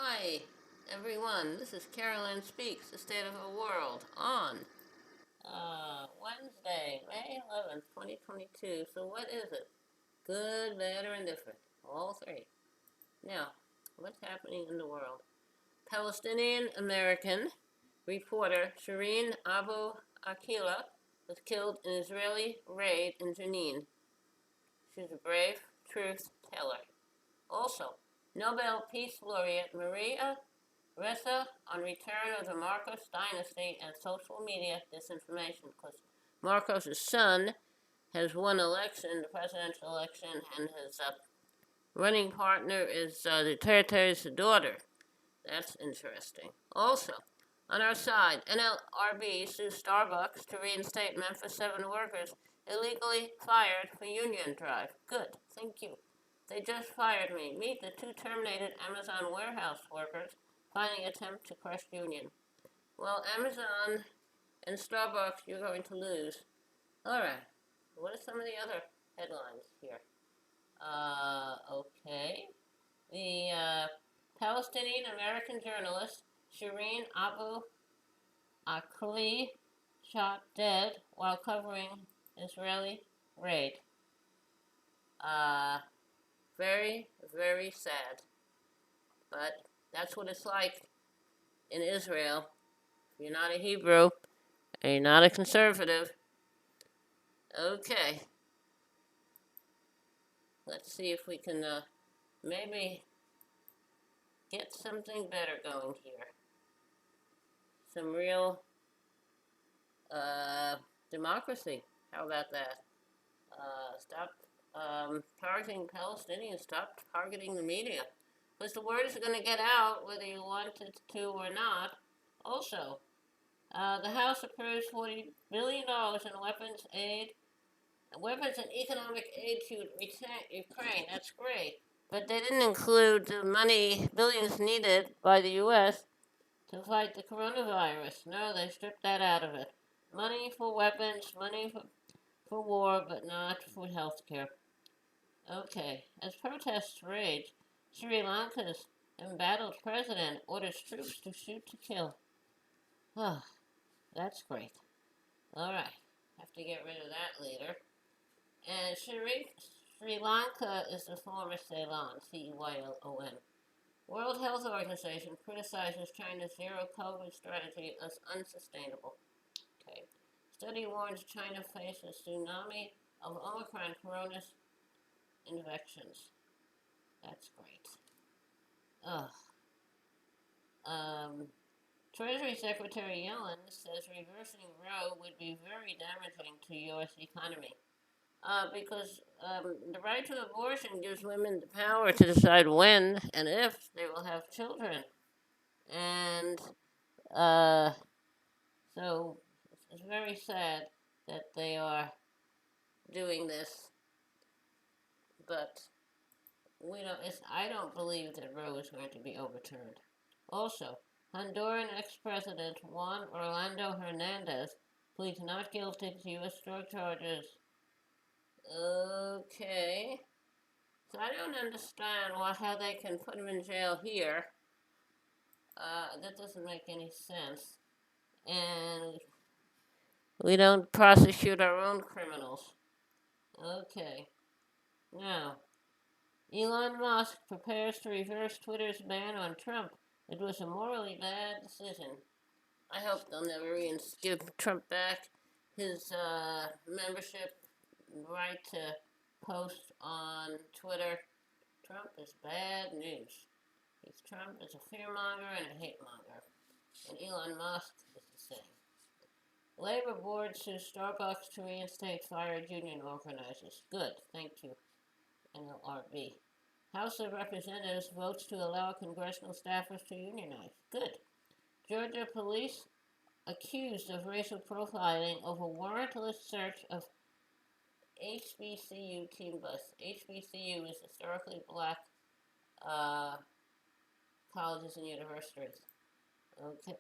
Hi, everyone. This is Carolyn Speaks, The State of the World, on Wednesday, May 11th, 2022. So what is it? Good, bad, or indifferent? All three. Now, what's happening in the world? Palestinian American reporter Shireen Abu Akleh was killed in an Israeli raid in Jenin. She's a brave truth teller. Also, Nobel Peace Laureate Maria Ressa on return of the Marcos dynasty and social media disinformation, because Marcos' son has won election, the presidential election, and his running partner is Duterte's daughter. That's interesting. Also, on our side, NLRB sues Starbucks to reinstate Memphis 7 workers illegally fired for union drive. Good, thank you. They just fired me. Meet the 2 terminated Amazon warehouse workers fighting attempt to crush union. Well, Amazon and Starbucks, you're going to lose. All right. What are some of the other headlines here? Okay. The Palestinian American journalist Shireen Abu Akleh shot dead while covering Israeli raid. Very, very sad. But that's what it's like in Israel. If you're not a Hebrew and you're not a conservative, okay. Let's see if we can maybe get something better going here. Some real democracy. How about that? Stop targeting Palestinians. Stop targeting the media. Because the word is going to get out whether you want it to or not. Also, the House approves $40 billion in weapons and economic aid to Ukraine. That's great. But they didn't include the money, billions needed by the U.S. to fight the coronavirus. No, they stripped that out of it. Money for weapons, money for war, but not for health care. Okay, as protests rage, Sri Lanka's embattled president orders troops to shoot to kill. Oh, that's great. Alright, have to get rid of that later. And Sri Lanka is the former Ceylon, Ceylon. World Health Organization criticizes China's zero COVID strategy as unsustainable. Okay. Study warns China faces tsunami of Omicron coronavirus infections. That's great. Ugh. Treasury Secretary Yellen says reversing Roe would be very damaging to U.S. economy. Because the right to abortion gives women the power to decide when and if they will have children. And so it's very sad that they are doing this. But I don't believe that Roe is going to be overturned. Also, Honduran ex-president Juan Orlando Hernandez pleads not guilty to U.S. drug charges. Okay. So I don't understand how they can put him in jail here. That doesn't make any sense. And we don't prosecute our own criminals. Okay. Now, Elon Musk prepares to reverse Twitter's ban on Trump. It was a morally bad decision. I hope they'll never give Trump back his membership right to post on Twitter. Trump is bad news. Trump is a fearmonger and a hate monger. And Elon Musk is the same. Labor board sues Starbucks to reinstate fired union organizers. Good, thank you, NLRB. House of Representatives votes to allow congressional staffers to unionize. Good. Georgia police accused of racial profiling over warrantless search of HBCU team bus. HBCU is historically black colleges and universities. Okay,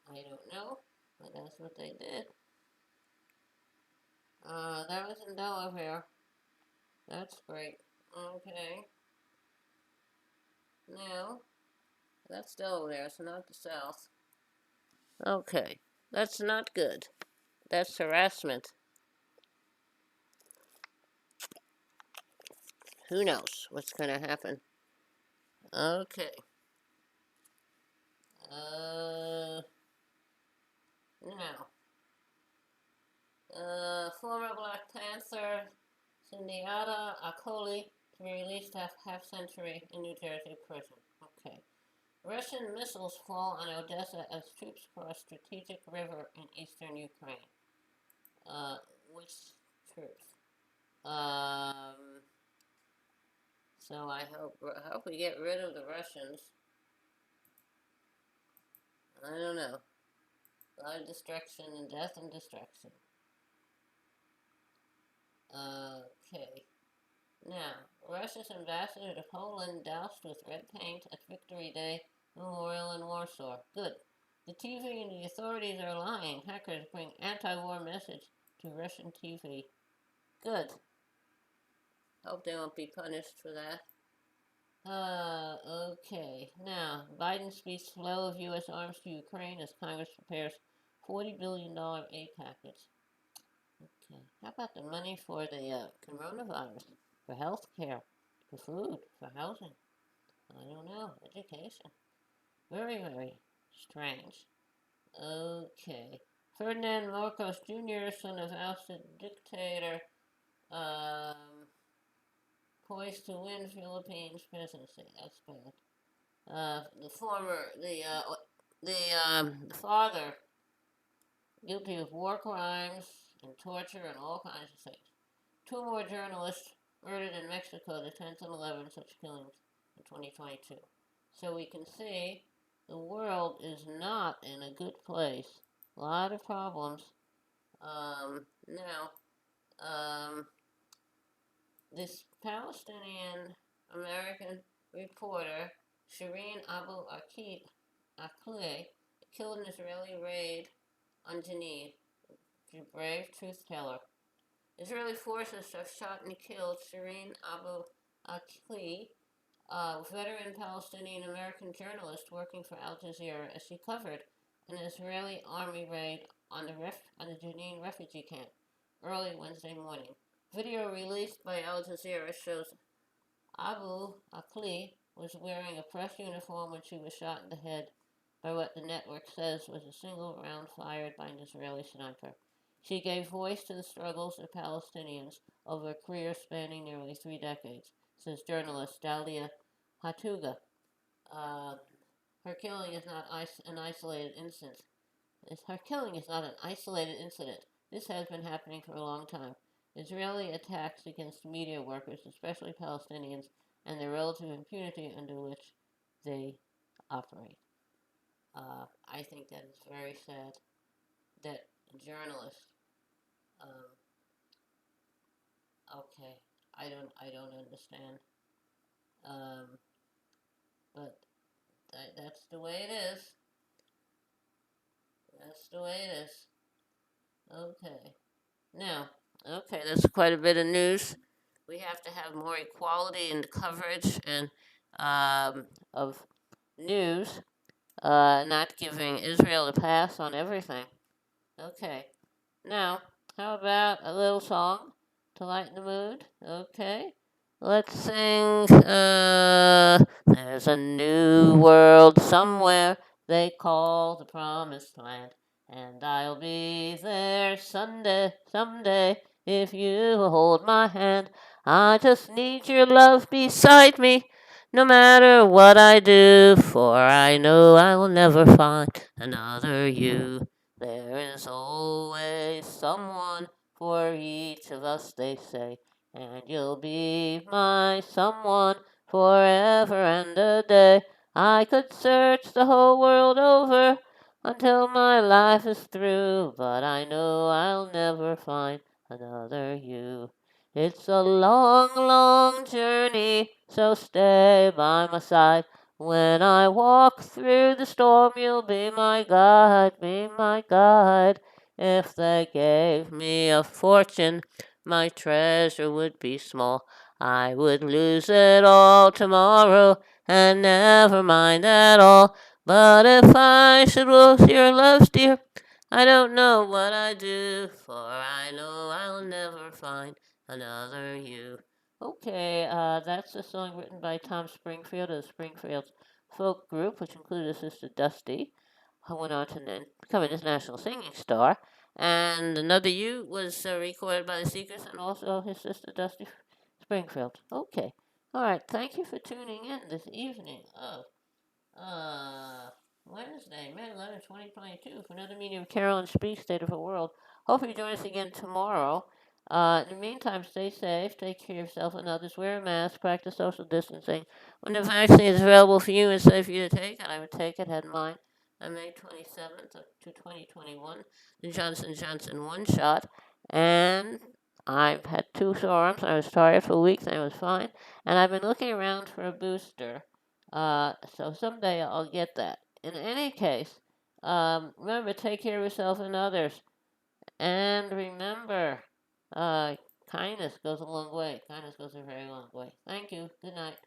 I don't know, but that's what they did. That was in Delaware. That's great. Okay. Now, That's Delaware, it's not the South. Okay, that's not good. That's harassment. Who knows what's going to happen? Okay. Now, former Black Panther Sundiata Acoli to be released after half-century in New Jersey prison. Okay. Russian missiles fall on Odessa as troops cross strategic river in eastern Ukraine. Which troops? So I hope we get rid of the Russians. I don't know. A lot of destruction and death and destruction. Okay. Now, Russia's ambassador to Poland doused with red paint at Victory Day Memorial in Warsaw. Good. The TV and the authorities are lying. Hackers bring anti-war message to Russian TV. Good. Hope they won't be punished for that. Okay. Now, Biden speaks flow of U.S. arms to Ukraine as Congress prepares $40 billion aid package. Okay. How about the money for the coronavirus? For health care, for food, for housing? I don't know. Education. Very, very strange. Okay. Ferdinand Marcos Jr., son of ousted dictator, poised to win Philippines presidency. That's bad. The father, guilty of war crimes and torture and all kinds of things. 2 more journalists murdered in Mexico, the 10th and 11th such killings in 2022. So we can see the world is not in a good place. A lot of problems. Now, this Palestinian American reporter, Shireen Abu Akleh, killed an Israeli raid on Jenin. She's a brave truth teller. Israeli forces have shot and killed Shireen Abu Akleh, a veteran Palestinian American journalist working for Al Jazeera, as she covered an Israeli army raid on the Jenin refugee camp early Wednesday morning. Video released by Al Jazeera shows Abu Akleh was wearing a press uniform when she was shot in the head by what the network says was a single round fired by an Israeli sniper. She gave voice to the struggles of Palestinians over a career spanning nearly 3 decades, says journalist Dalia Hatuga. Her killing is not an isolated incident. Her killing is not an isolated incident. This has been happening for a long time. Israeli attacks against media workers, especially Palestinians, and the relative impunity under which they operate. I think that is very sad that journalists. Okay, I don't understand. But that's the way it is. That's the way it is. Okay. Now, okay, that's quite a bit of news. We have to have more equality in the coverage and of news, not giving Israel a pass on everything. Okay. Now, how about a little song to lighten the mood? Okay. Let's sing, there's a new world somewhere they call the promised land. And I'll be there someday, if you hold my hand. I just need your love beside me, no matter what I do, for I know I will never find another you. There is always someone for each of us, they say, and you'll be my someone forever and a day. I could search the whole world over until my life is through, but I know I'll never find another you. It's a long, long journey, so stay by my side. When I walk through the storm, you'll be my guide, be my guide. If they gave me a fortune, my treasure would be small. I would lose it all tomorrow and never mind at all. But if I should lose your love, dear, I don't know what I'd do, for I know I'll never find another you. Okay, that's a song written by Tom Springfield of the Springfield Folk Group, which included his sister Dusty, who went on to become an international singing star. And Another You was recorded by the Seekers and also his sister Dusty Springfield. Okay. All right. Thank you for tuning in this evening of Wednesday, May 11th, 2022, for another meeting of Carolyn Speaks, State of the World. Hope you join us again tomorrow. In the meantime, stay safe, take care of yourself and others, wear a mask, practice social distancing. When the vaccine is available for you and safe for you to take, and I would take it, had mine on May 27th to 2021, the Johnson & Johnson one shot, and I've had two sore arms. I was tired for weeks and I was fine, and I've been looking around for a booster. So someday I'll get that. In any case, remember, take care of yourself and others. And remember, uh, kindness goes a long way. Kindness goes a very long way. Thank you. Good night.